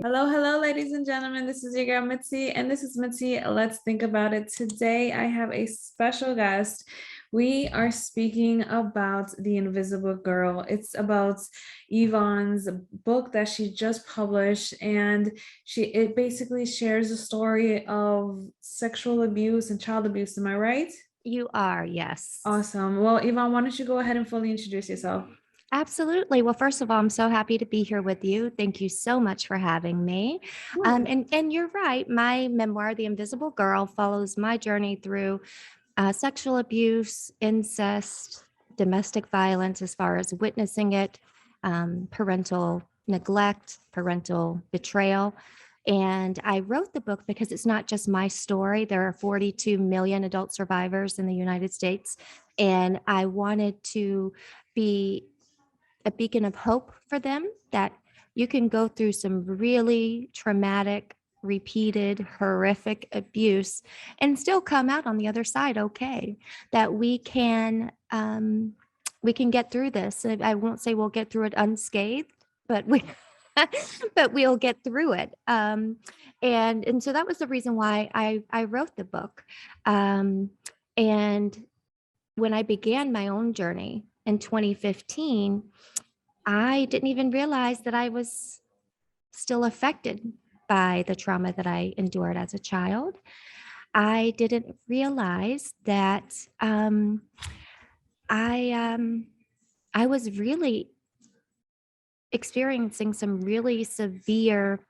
Hello, hello, ladies and gentlemen. This is your girl Mitzi, and this is Mitzi. Let's think about it. Today, I have a special guest. We are speaking about The Invisible Girl. It's about Yvonne's book that she just published, and it basically shares the story of sexual abuse and child abuse. Am I right? You are, yes. Awesome. Well, Yvonne, why don't you go ahead and fully introduce yourself? Absolutely. Well, first of all, I'm so happy to be here with you. Thank you so much for having me. Sure. And you're right. My memoir, The Invisible Girl, follows my journey through sexual abuse, incest, domestic violence, as far as witnessing it, parental neglect, parental betrayal. And I wrote the book because it's not just my story. There are 42 million adult survivors in the United States. And I wanted to be a beacon of hope for them that you can go through some really traumatic, repeated, horrific abuse and still come out on the other side okay. That we can get through this. I won't say we'll get through it unscathed, but we but we'll get through it. And so that was the reason why I wrote the book. And when I began my own journey in 2015, I didn't even realize that I was still affected by the trauma that I endured as a child. I didn't realize that I I was really experiencing some really severe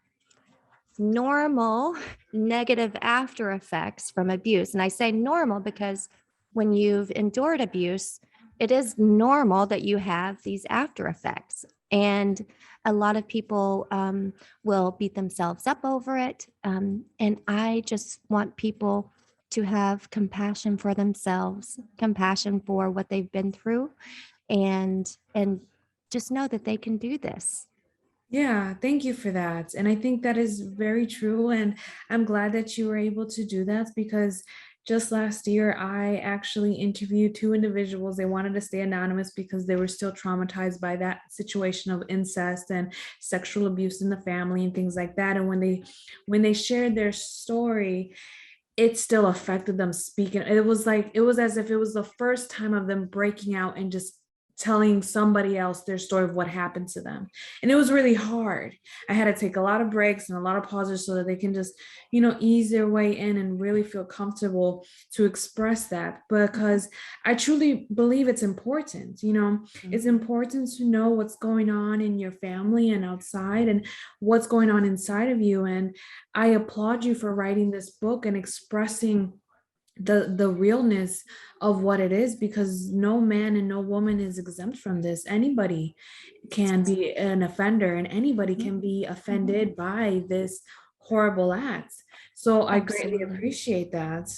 normal negative after effects from abuse. And I say normal because when you've endured abuse, it is normal that you have these after effects. And a lot of people will beat themselves up over it. And I just want people to have compassion for themselves, compassion for what they've been through, and just know that they can do this. Yeah, thank you for that. And I think that is very true. And I'm glad that you were able to do that because just last year, I actually interviewed two individuals. They wanted to stay anonymous because they were still traumatized by that situation of incest and sexual abuse in the family and things like that. And when they shared their story, it still affected them speaking. It was as if it was the first time of them breaking out and just telling somebody else their story of what happened to them. And it was really hard. I had to take a lot of breaks and a lot of pauses so that they can just, ease their way in and really feel comfortable to express that because I truly believe it's important. It's important to know what's going on in your family and outside and what's going on inside of you. And I applaud you for writing this book and expressing the realness of what it is because no man and no woman is exempt from this. Anybody can be an offender and anybody can be offended by this horrible act. So I greatly Absolutely. appreciate that.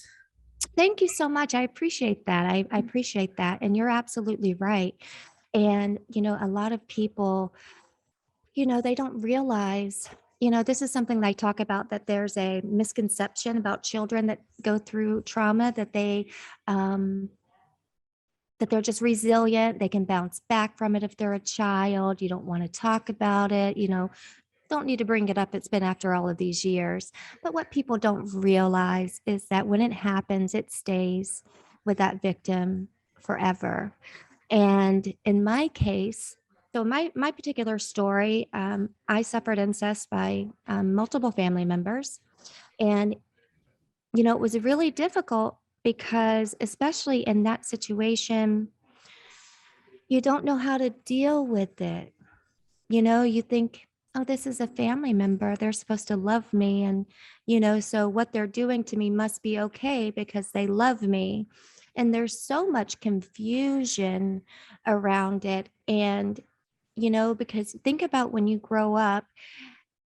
Thank you so much. I appreciate that. I appreciate that. And you're absolutely right. And, a lot of people, they don't realize, this is something that I talk about, that there's a misconception about children that go through trauma, um, that they're just resilient. They can bounce back from it if they're a child. You don't want to talk about it, don't need to bring it up. It's been after all of these years. But what people don't realize is that when it happens, it stays with that victim forever. And in my case, so my particular story, I suffered incest by multiple family members, and it was really difficult because, especially in that situation, you don't know how to deal with it. You think, oh, this is a family member. They're supposed to love me. And, so what they're doing to me must be okay because they love me. And there's so much confusion around it. And, because think about when you grow up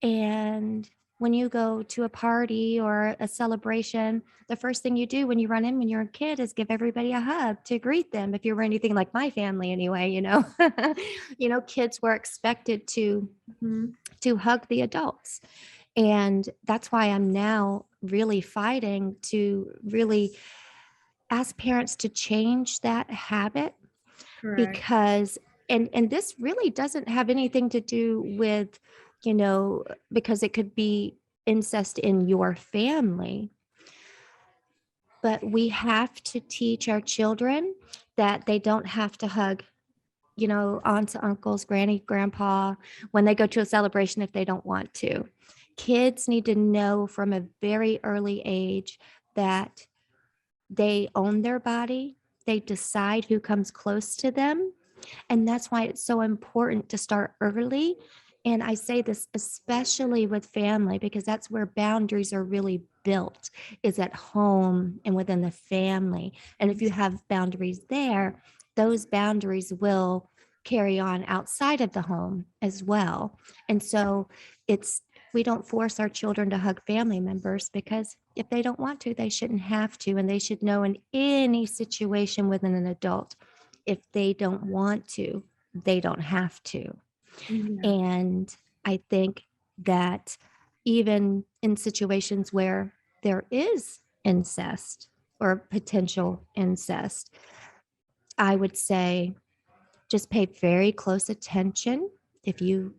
and when you go to a party or a celebration, the first thing you do when you run in when you're a kid is give everybody a hug to greet them. If you were anything like my family anyway, kids were expected Mhm. to hug the adults. And that's why I'm now really fighting to really ask parents to change that habit, Correct. because and this really doesn't have anything to do with you know, because it could be incest in your family. But we have to teach our children that they don't have to hug, you know, aunts, uncles, granny, grandpa when they go to a celebration if they don't want to. Kids need to know from a very early age that they own their body, they decide who comes close to them, and that's why it's so important to start early. And I say this especially with family because that's where boundaries are really built, is at home and within the family. And if you have boundaries there, those boundaries will carry on outside of the home as well. And so it's, we don't force our children to hug family members because if they don't want to, they shouldn't have to. And they should know in any situation within an adult, if they don't want to, they don't have to. Yeah. And I think that even in situations where there is incest or potential incest, I would say just pay very close attention. If you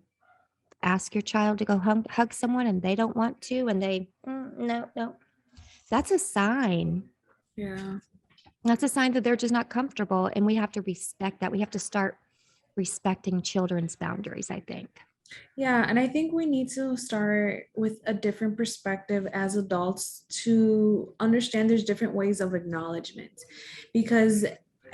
ask your child to go hug someone and they don't want to, and they, no, no, that's a sign. Yeah. That's a sign that they're just not comfortable. And we have to respect that. We have to start respecting children's boundaries, I think. Yeah, and I think we need to start with a different perspective as adults to understand there's different ways of acknowledgement because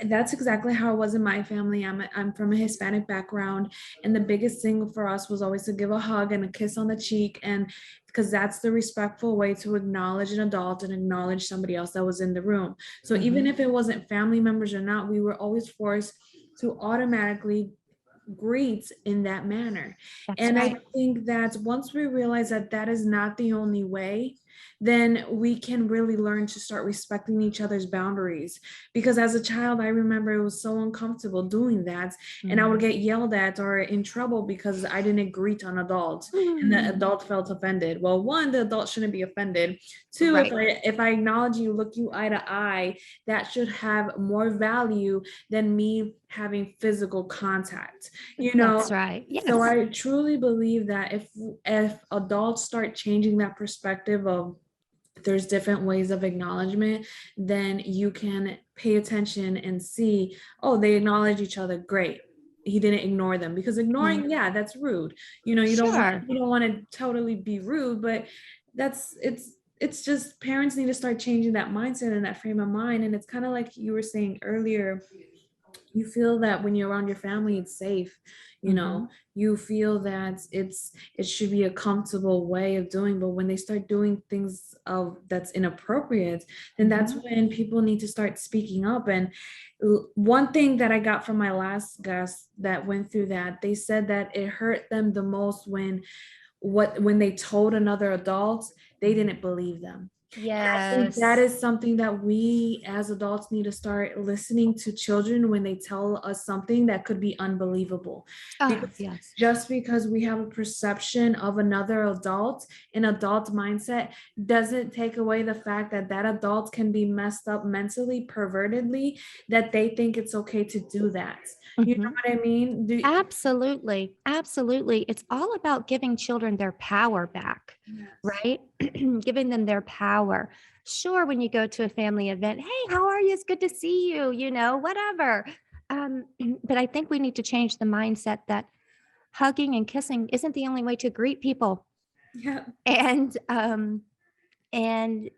that's exactly how it was in my family. I'm from a Hispanic background, and the biggest thing for us was always to give a hug and a kiss on the cheek, and because that's the respectful way to acknowledge an adult and acknowledge somebody else that was in the room. So even Mhm. if it wasn't family members or not, we were always forced to automatically greets in that manner. That's And I right. think that once we realize that that is not the only way, then we can really learn to start respecting each other's boundaries. Because as a child, I remember it was so uncomfortable doing that. And I would Mm. get yelled at or in trouble because I didn't greet an adult and the Mm. adult felt offended. Well, one, the adult shouldn't be offended. Two, if Right. I acknowledge you, look you eye to eye, that should have more value than me having physical contact, you That's know. right. So Yes. I truly believe that if adults start changing that perspective of there's different ways of acknowledgement, then you can pay attention and see, oh, they acknowledge each other, great, he didn't ignore them. Because Mhm. ignoring, yeah, that's rude. Sure. You don't want to totally be rude, but that's it's just parents need to start changing that mindset and that frame of mind. And it's kind of like you were saying earlier, you feel that when you're around your family it's safe, you know, Hmm. you feel that it should be a comfortable way of doing. But when they start doing things of that's inappropriate, then that's Hmm. when people need to start speaking up. And one thing that I got from my last guest that went through that, they said that it hurt them the most when they told another adult, they didn't believe them. And I think that Yes. is something that we as adults need to start listening to children when they tell us something that could be unbelievable. Oh, Because yes. just because we have a perception of another adult, an adult mindset, doesn't take away the fact that that adult can be messed up mentally, pervertedly, that they think it's okay to do that. You know Hmm. what I mean? Absolutely. Absolutely. It's all about giving children their power back, Yes. right? Giving them their power. Sure, when you go to a family event, hey, how are you? It's good to see you, you know, whatever. Um, but I think we need to change the mindset that hugging and kissing isn't the only way to greet people. Yeah. And and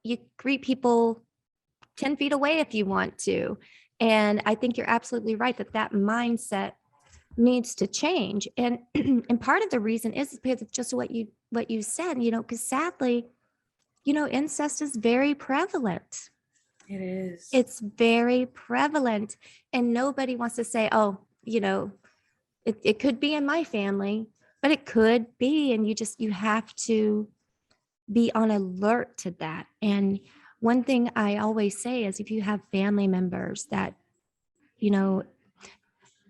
you greet people 10 feet away if you want to. And I think you're absolutely right that that mindset needs to change. And and part of the reason is because of just what you said, you know, because sadly, you know, incest is very prevalent. It is. It's very prevalent. And nobody wants to say, oh, you know, it could be in my family, but it could be. And you have to be on alert to that. And one thing I always say is if you have family members that, you know,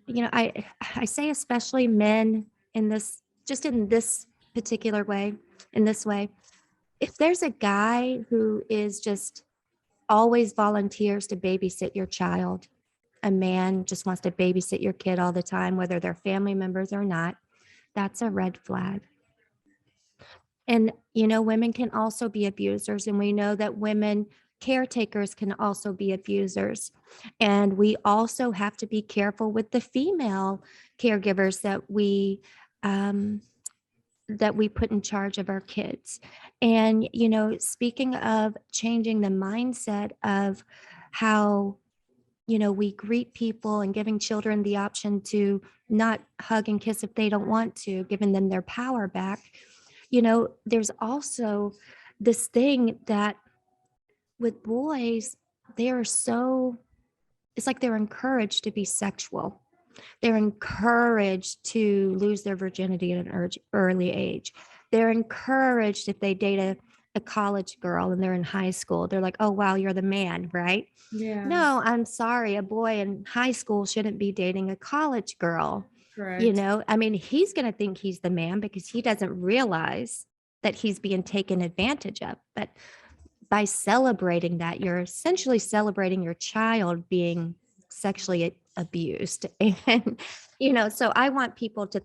I say especially men in this, just in this particular way, in this way, if there's a guy who is just always volunteers to babysit your child, a man just wants to babysit your kid all the time, whether they're family members or not, That's a red flag. And, women can also be abusers. And we know that women caretakers can also be abusers. And we also have to be careful with the female caregivers um, that we put in charge of our kids. And, speaking of changing the mindset of how, we greet people and giving children the option to not hug and kiss if they don't want to, giving them their power back. There's also this thing that with boys, they're so, it's like they're encouraged to be sexual. They're encouraged to lose their virginity at an early age. They're encouraged if they date a college girl and they're in high school, they're like, oh, wow, you're the man, right? Yeah, No, I'm sorry. A boy in high school shouldn't be dating a college girl. correct. I mean, he's going to think he's the man because he doesn't realize that he's being taken advantage of. But by celebrating that, you're essentially celebrating your child being sexually abused. And, so I want people to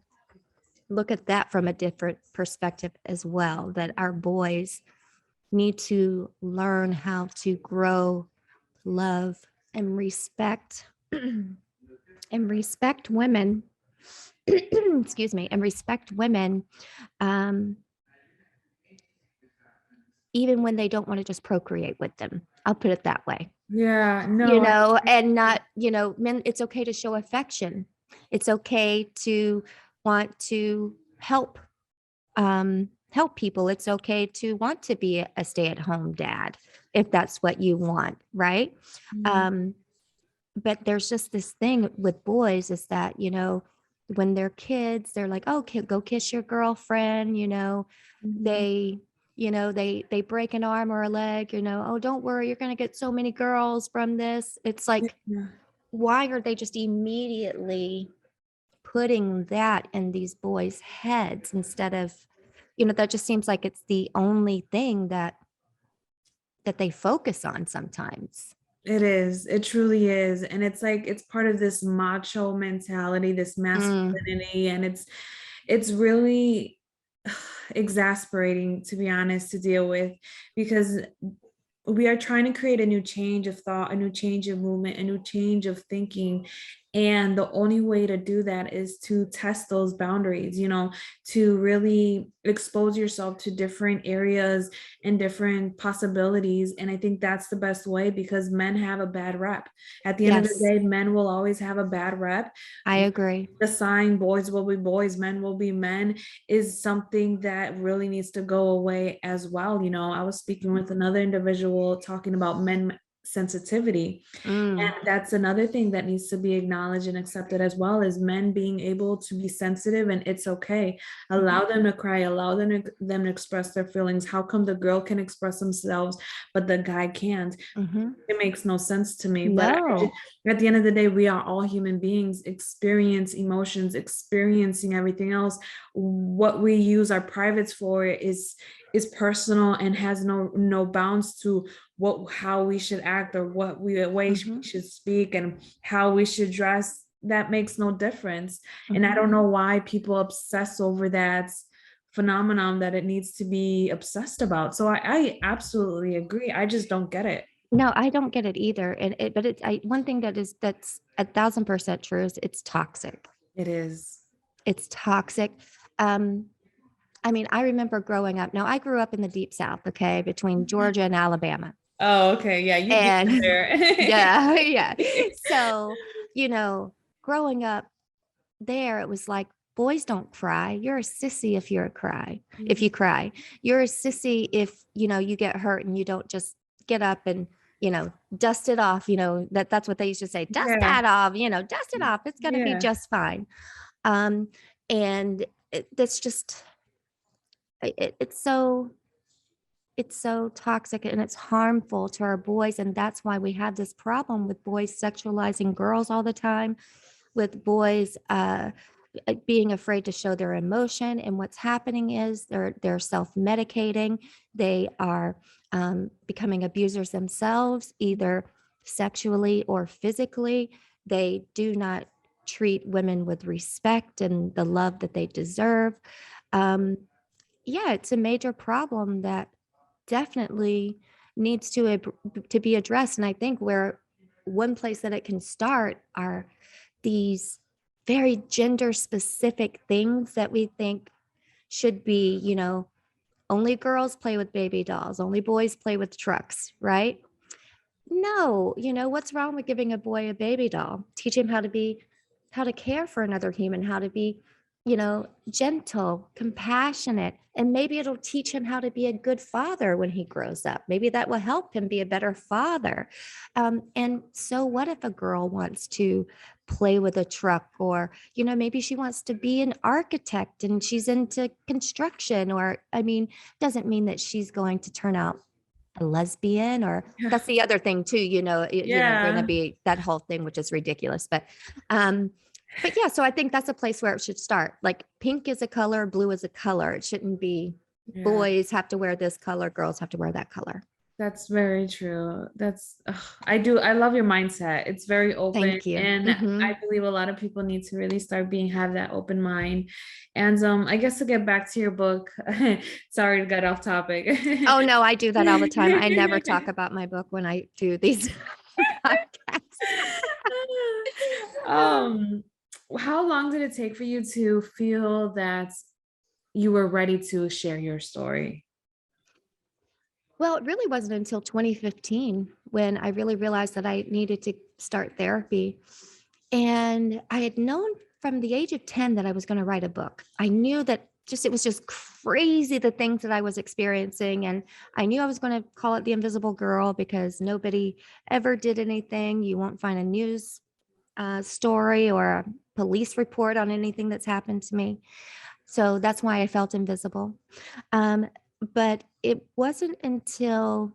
look at that from a different perspective as well, that our boys need to learn how to grow, love, and respect and respect women. Excuse me, and respect women, um, even when they don't want to just procreate with them. I'll put it that way. Yeah, no, And not, men, it's okay to show affection. It's okay to want to help people. It's okay to want to be a stay-at-home dad if that's what you want, right? mhm, Um, but there's just this thing with boys is that, when they're kids, they're like, oh, go kiss your girlfriend, mhm, they they break an arm or a leg, oh, don't worry, you're going to get so many girls from this. It's like, yeah. why are they just immediately putting that in these boys' heads instead of, that just seems like it's the only thing that they focus on sometimes. It is. It truly is. And it's like it's part of this macho mentality, this Mm, masculinity, and it's really exasperating, to be honest, to deal with, because we are trying to create a new change of thought, a new change of movement, a new change of thinking. And the only way to do that is to test those boundaries, to really expose yourself to different areas and different possibilities. And I think that's the best way, because men have a bad rep. At the end of the yes, day, men will always have a bad rep. I agree. The sign boys will be boys, men will be men is something that really needs to go away as well. I was speaking with another individual talking about men sensitivity, and Mm, that's another thing that needs to be acknowledged and accepted as well, is men being able to be sensitive, and it's okay. mhm, Allow them to cry, allow them to express their feelings. How come the girl can express themselves but the guy can't? mhm. It makes no sense to me. But No. at the end of the day, we are all human beings, experience emotions, experiencing everything else. What we use our privates for is personal and has no bounds to what how we should act, or what way we Mhm, should speak, and how we should dress. That makes no difference. And I mhm. don't know why people obsess over that phenomenon that it needs to be obsessed about. So I absolutely agree. I just don't get it. No, I don't get it either. And but one thing that's 1,000% true is it's toxic. It is. It's toxic. Um, I mean, I remember growing up. Now, I grew up in the deep South, okay, between Georgia and Alabama. Oh, okay. Yeah, you'd get it And there. yeah, yeah. So, you know, growing up there, it was like, boys don't cry. You're a sissy if if Mhm. you cry. You're a sissy if, you get hurt and you don't just get up and, dust it off. That's what they used to say, dust Yeah. that off, dust it off. It's going to be Yeah. just fine. Um, and that's just, it's so toxic and it's harmful to our boys. And that's why we have this problem with boys sexualizing girls all the time, with boys being afraid to show their emotion. And what's happening is they're self-medicating. They are becoming abusers themselves, either sexually or physically. They do not treat women with respect and the love that they deserve. Um, yeah, it's a major problem that definitely needs to be addressed. And I think where one place that it can start are these very gender specific things that we think should be, only girls play with baby dolls, only boys play with trucks, right? No, what's wrong with giving a boy a baby doll? Teach him how to care for another human, how to be, gentle, compassionate, and maybe it'll teach him how to be a good father when he grows up. Maybe that will help him be a better father. And so, what if a girl wants to play with a truck, or, maybe she wants to be an architect and she's into construction, or, I mean, doesn't mean that she's going to turn out a lesbian, or that's the other thing too, going to Yeah. be that whole thing, which is ridiculous. Um, but yeah, so I think that's a place where it should start. Like pink is a color, blue is a color. It shouldn't be Yeah. boys have to wear this color, girls have to wear that color. That's very true. I love your mindset. It's very open, Thank you. and I believe a lot of people need to really start have that open mind. And I guess to get back to your book, sorry to get off topic. Oh no, I do that all the time. I never talk about my book when I do these podcasts. Um, how long did it take for you to feel that you were ready to share your story? Well, it really wasn't until 2015 when I really realized that I needed to start therapy. And I had known from the age of 10 that I was going to write a book. I knew that it was just crazy the things that I was experiencing. And I knew I was going to call it The Invisible Girl because nobody ever did anything. You won't find a news story or a police report on anything that's happened to me. So that's why I felt invisible. Um, but it wasn't until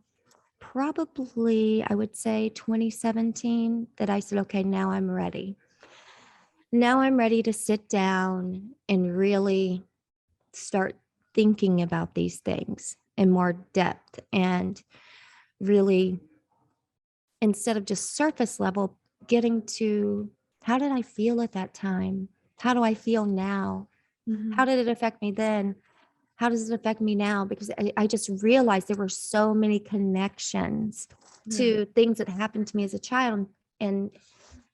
probably, I would say, 2017 that I said, okay, now I'm ready. Now I'm ready to sit down and really start thinking about these things in more depth, and really, instead of just surface level, getting to how did I feel at that time? How do I feel now? How Mhm. did it affect me then? How does it affect me now? Because I just realized there were so many connections Yeah. to things that happened to me as a child, and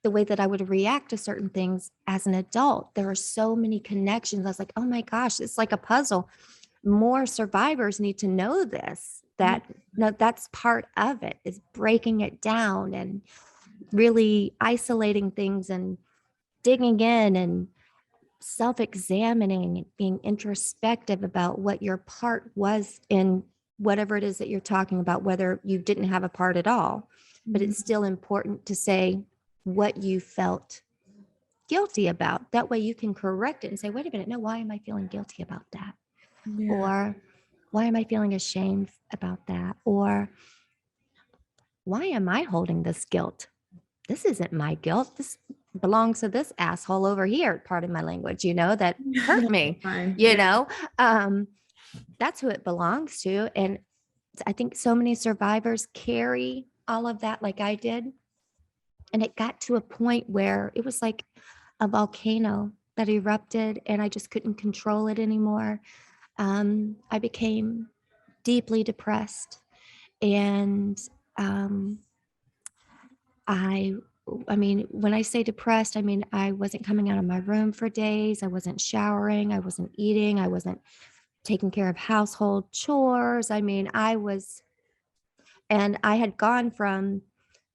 the way that I would react to certain things as an adult. There are so many connections. I was like, oh my gosh, it's like a puzzle. More survivors need to know this, Yeah. that no, that's part of it, is breaking it down and really isolating things and digging in and self-examining, being introspective about what your part was in whatever it is that you're talking about, whether you didn't have a part at all. But it's Mhm. still important to say what you felt guilty about. That way you can correct it and say, wait a minute, no, why am I feeling guilty about that? Yeah. Or why am I feeling ashamed about that? Or why am I holding this guilt? This isn't my guilt. This belongs to this asshole over here, pardon my language, that hurt That's me, fine. you know? Um, that's who it belongs to. And I think so many survivors carry all of that like I did. And it got to a point where it was like a volcano that erupted and I just couldn't control it anymore. I became deeply depressed, and um, I I mean, when I say depressed, I mean I wasn't coming out of my room for days. I wasn't showering. I wasn't eating. I wasn't taking care of household chores. I mean, and I had gone from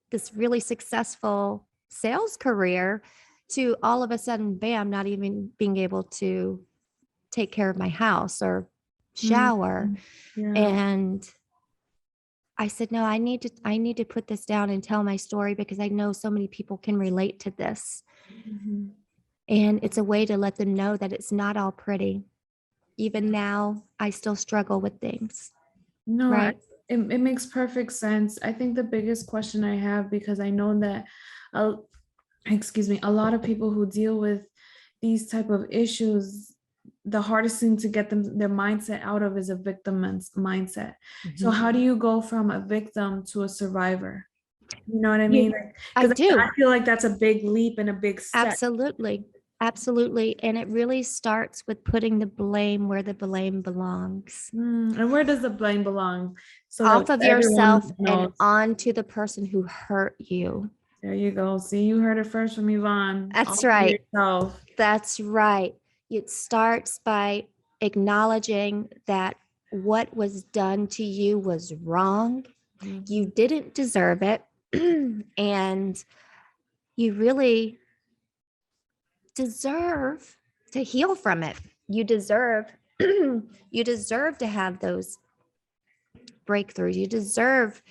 this really successful sales career to all of a sudden, bam, not even being able to take care of my house or Mhm. shower. Yeah. And I said, no, I need to put this down and tell my story because I know so many people can relate to this. Mhm. And it's a way to let them know that it's not all pretty. Even now, I still struggle with things, No, right? it makes perfect sense. I think the biggest question I have, because I know that, uh, excuse me, a lot of people who deal with these type of issues, the hardest thing to get them their mindset out of is a mindset. So Mhm. how do you go from a victim to a survivor? You know what I mean? You, I Because I do. feel like that's a big leap and a big step. Absolutely. Absolutely. And it really starts with putting the blame where the blame belongs, And where does the blame belong? So that off of yourself everyone and knows. onto the person who hurt you. There you go. See, you heard it first from Yvonne. That's All for right. yourself. That's right. It starts by acknowledging that what was done to you was wrong. You Mhm. didn't deserve it. And you really deserve to heal from it. You deserve you deserve to have those breakthroughs. You deserve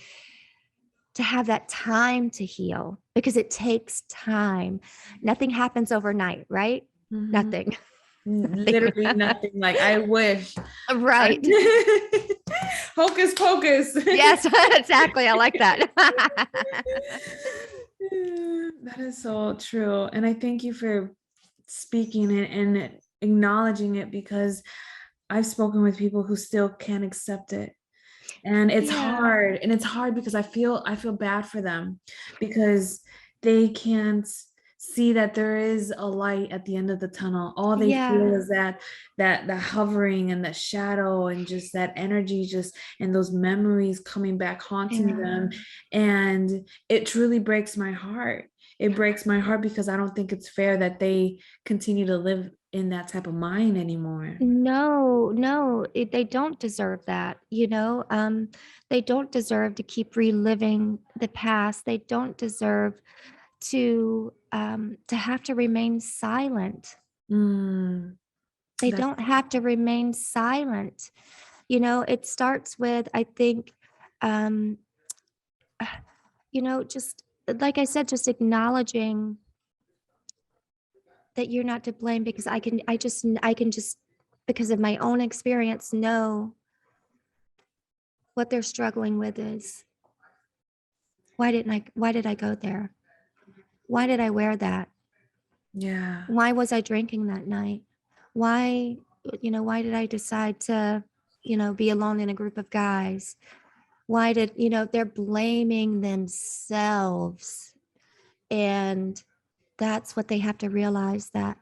to have that time to heal because it takes time. Nothing happens overnight, right? Mhm. Nothing. Nothing. Literally nothing. Like I wish. Right. Hocus pocus. Yes, exactly. I like that. That is so true. And I thank you for speaking it and acknowledging it because I've spoken with people who still can't accept it. And it's Yeah. hard. And it's hard because I feel bad for them because they can't see that there is a light at the end of the tunnel. All they feel Yeah. is that the hovering and the shadow and just that energy just and those memories coming back haunting Yeah. them. And it truly breaks my heart. It breaks my heart because I don't think it's fair that they continue to live in that type of mind anymore. No, no, they don't deserve that. They don't deserve to keep reliving the past. They don't deserve to have to remain silent. Mm, They that's don't have to remain silent. It starts with, I think, um, just like I said, just acknowledging that you're not to blame because I can just, because of my own experience, know what they're struggling with is why did I go there? Why did I wear that? yeah. Why was I drinking that night? Why, why did I decide to, be alone in a group of guys? Why did, they're blaming themselves. And that's what they have to realize, that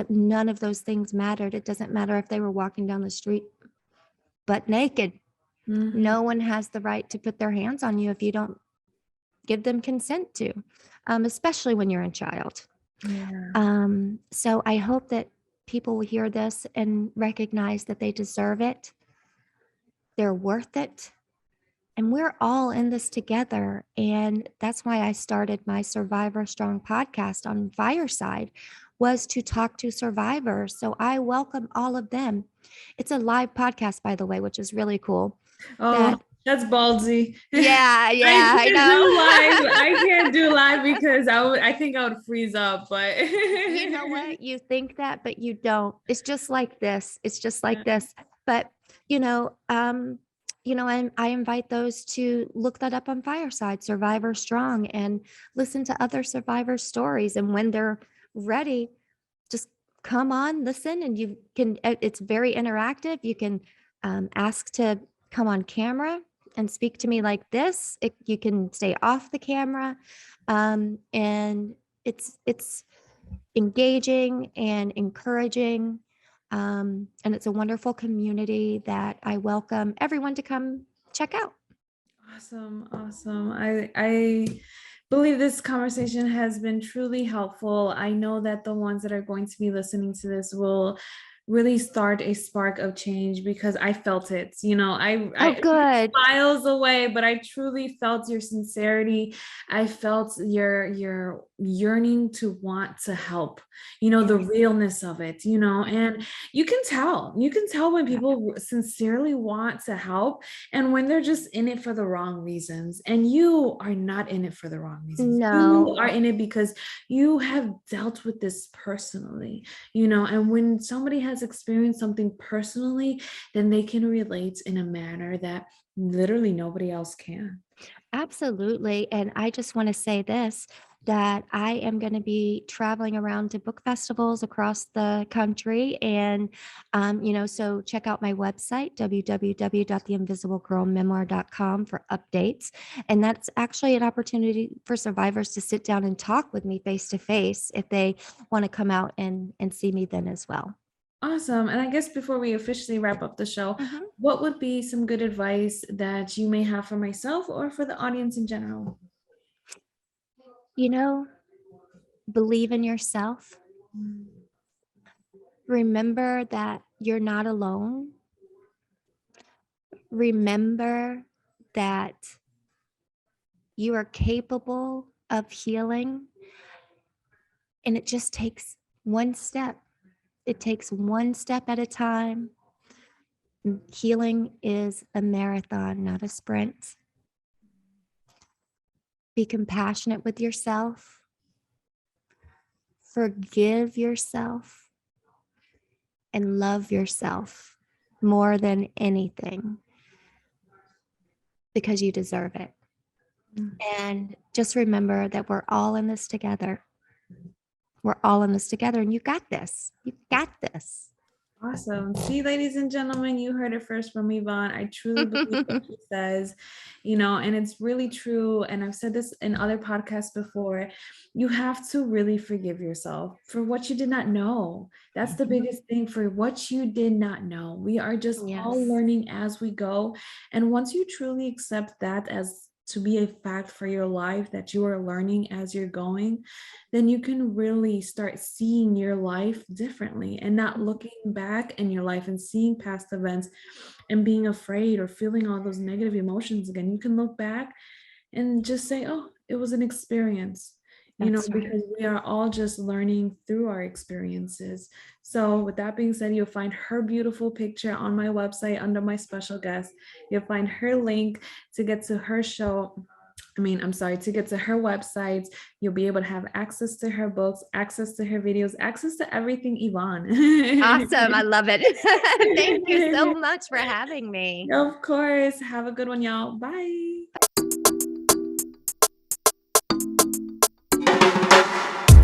none of those things mattered. It doesn't matter if they were walking down the street butt naked. Mhm. No one has the right to put their hands on you if you don't give them consent to, especially when you're a child. Yeah. So I hope that people will hear this and recognize that they deserve it. They're worth it. And we're all in this together. And that's why I started my Survivor Strong podcast on Fireside, was to talk to survivors. So I welcome all of them. It's a live podcast, by the way, which is really cool. Oh, That that's ballsy. Yeah, I yeah, I can't do live. know. I can't do live because I think I would freeze up, but You know what? You think that, but you don't. It's just like this. It's just yeah. like this. But I invite those to look that up on Fireside, Survivor Strong, and listen to other survivor stories. And when they're ready, just come on, listen, and you can. It's very interactive. You can ask to come on camera and speak to me like this. You can stay off the camera, and it's engaging and encouraging. And it's a wonderful community that I welcome everyone to come check out. Awesome, awesome. I believe this conversation has been truly helpful. I know that the ones that are going to be listening to this will really start a spark of change because I felt it. Oh, I good. miles away, but I truly felt your sincerity. I felt your yearning to want to help. The Yes. realness of it, and you can tell. You can tell when Yeah. people sincerely want to help and when they're just in it for the wrong reasons. And you are not in it for the wrong reasons. You No, are in it because you have dealt with this personally, and when somebody has experienced something personally, then they can relate in a manner that literally nobody else can. absolutely. And I just want to say this, that I am going to be traveling around to book festivals across the country. And, so check out my website, www.theinvisiblegirlmemoir.com, for updates. And that's actually an opportunity for survivors to sit down and talk with me face to face if they want to come out and see me then as well. Awesome. And I guess before we officially wrap up the show, Mhm. what would be some good advice that you may have for myself or for the audience in general? You know, believe in yourself. Remember that you're not alone. Remember that you are capable of healing, and it just takes one step. It takes one step at a time. Healing is a marathon, not a sprint. Be compassionate with yourself. Forgive yourself and love yourself more than anything because you deserve it. And just remember that we're all in this together. We're all in this together, and you got this. You got this. Awesome. See, ladies and gentlemen, you heard it first from Yvonne. I truly believe what she says, and it's really true. And I've said this in other podcasts before. You have to really forgive yourself for what you did not know. That's the biggest thing, for what you did not know. We are just all Yes. learning as we go. And once you truly accept that as to be a fact for your life, that you are learning as you're going, then you can really start seeing your life differently and not looking back in your life and seeing past events and being afraid or feeling all those negative emotions again. You can look back and just say, oh, it was an experience, That's right. because we are all just learning through our experiences. So, with that being said, you'll find her beautiful picture on my website under my special guest. You'll find her link to get to her show. I'm sorry, to get to her website. You'll be able to have access to her books, access to her videos, access to everything, Yvonne. Awesome. I love it. Thank you so much for having me. Of course. Have a good one, y'all. Bye.